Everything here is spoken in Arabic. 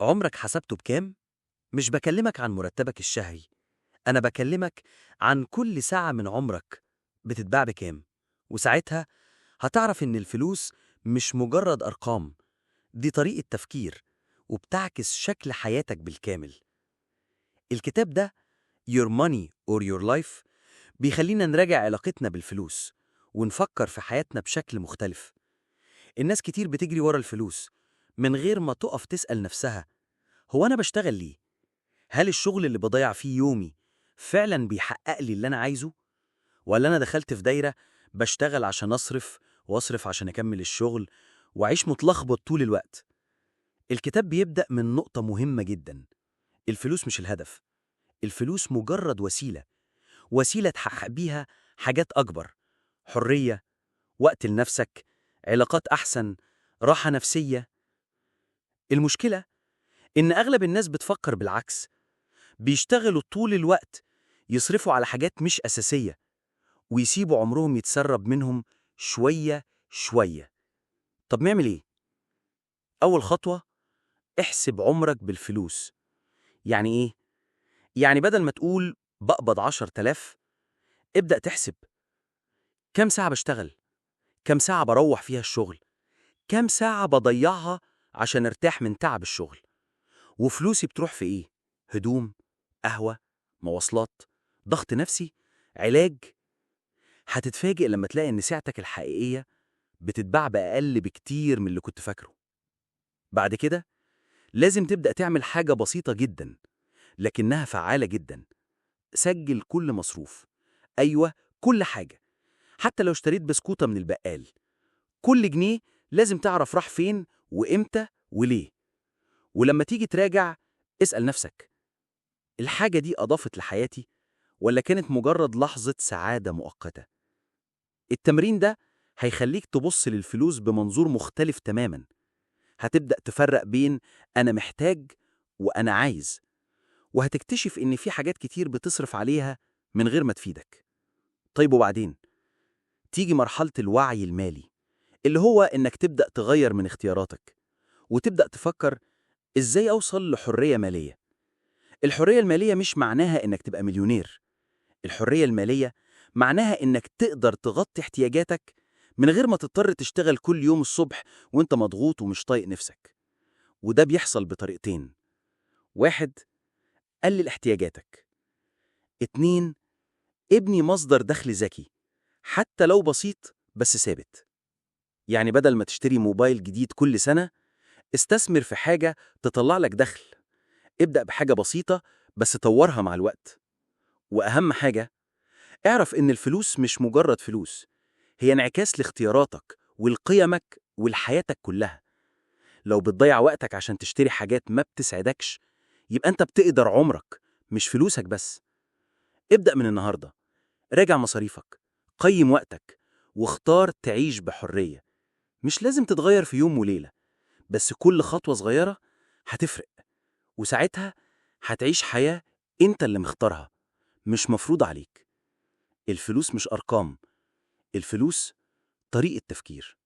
عمرك حسبته بكام؟ مش بكلمك عن مرتبك الشهري، أنا بكلمك عن كل ساعة من عمرك بتتباع بكام. وساعتها هتعرف إن الفلوس مش مجرد أرقام، دي طريقة تفكير وبتعكس شكل حياتك بالكامل. الكتاب ده Your Money or Your Life بيخلينا نراجع علاقتنا بالفلوس ونفكر في حياتنا بشكل مختلف. الناس كتير بتجري ورا الفلوس من غير ما تقف تسأل نفسها، هو أنا بشتغل ليه؟ هل الشغل اللي بضيع فيه يومي فعلا بيحقق لي اللي أنا عايزه؟ ولا أنا دخلت في دايرة بشتغل عشان أصرف وأصرف عشان أكمل الشغل وأعيش متلخبط طول الوقت؟ الكتاب بيبدأ من نقطة مهمة جدا: الفلوس مش الهدف، الفلوس مجرد وسيلة تحقق بيها حاجات أكبر: حرية، وقت لنفسك، علاقات أحسن، راحة نفسية. المشكلة إن أغلب الناس بتفكر بالعكس، بيشتغلوا طول الوقت يصرفوا على حاجات مش أساسية ويسيبوا عمرهم يتسرب منهم شوية شوية. طب نعمل إيه؟ أول خطوة: احسب عمرك بالفلوس. يعني إيه؟ يعني بدل ما تقول بقبض 10,000، ابدأ تحسب كام ساعة بشتغل، كام ساعة بروح فيها الشغل، كام ساعة بضيعها عشان ارتاح من تعب الشغل، وفلوسي بتروح في إيه؟ هدوم، قهوة، مواصلات، ضغط نفسي، علاج. هتتفاجئ لما تلاقي إن سعتك الحقيقية بتتباع بأقل بكتير من اللي كنت فاكره. بعد كده لازم تبدأ تعمل حاجة بسيطة جدا لكنها فعالة جدا: سجل كل مصروف. أيوة، كل حاجة. حتى لو اشتريت بسكوتة من البقال، كل جنيه لازم تعرف راح فين وإمتى وليه. ولما تيجي تراجع، اسأل نفسك: الحاجة دي أضافت لحياتي ولا كانت مجرد لحظة سعادة مؤقتة؟ التمرين ده هيخليك تبص للفلوس بمنظور مختلف تماما. هتبدأ تفرق بين أنا محتاج وأنا عايز، وهتكتشف إن في حاجات كتير بتصرف عليها من غير ما تفيدك. طيب وبعدين؟ تيجي مرحلة الوعي المالي، اللي هو إنك تبدأ تغير من اختياراتك وتبدأ تفكر: إزاي أوصل لحرية مالية؟ الحرية المالية مش معناها إنك تبقى مليونير. الحرية المالية معناها إنك تقدر تغطي احتياجاتك من غير ما تضطر تشتغل كل يوم الصبح وإنت مضغوط ومش طايق نفسك. وده بيحصل بطريقتين: واحد، قلل احتياجاتك. اتنين، ابني مصدر دخل ذكي، حتى لو بسيط بس ثابت. يعني بدل ما تشتري موبايل جديد كل سنة، استثمر في حاجة تطلع لك دخل. ابدأ بحاجة بسيطة بس طورها مع الوقت. وأهم حاجة، اعرف إن الفلوس مش مجرد فلوس، هي انعكاس لاختياراتك ولقيمك ولحياتك كلها. لو بتضيع وقتك عشان تشتري حاجات ما بتسعدكش، يبقى أنت بتقدر عمرك مش فلوسك بس. ابدأ من النهاردة، راجع مصاريفك، قيم وقتك، واختار تعيش بحرية. مش لازم تتغير في يوم وليلة، بس كل خطوة صغيرة هتفرق. وساعتها هتعيش حياة انت اللي مختارها، مش مفروض عليك. الفلوس مش أرقام، الفلوس طريقة تفكير.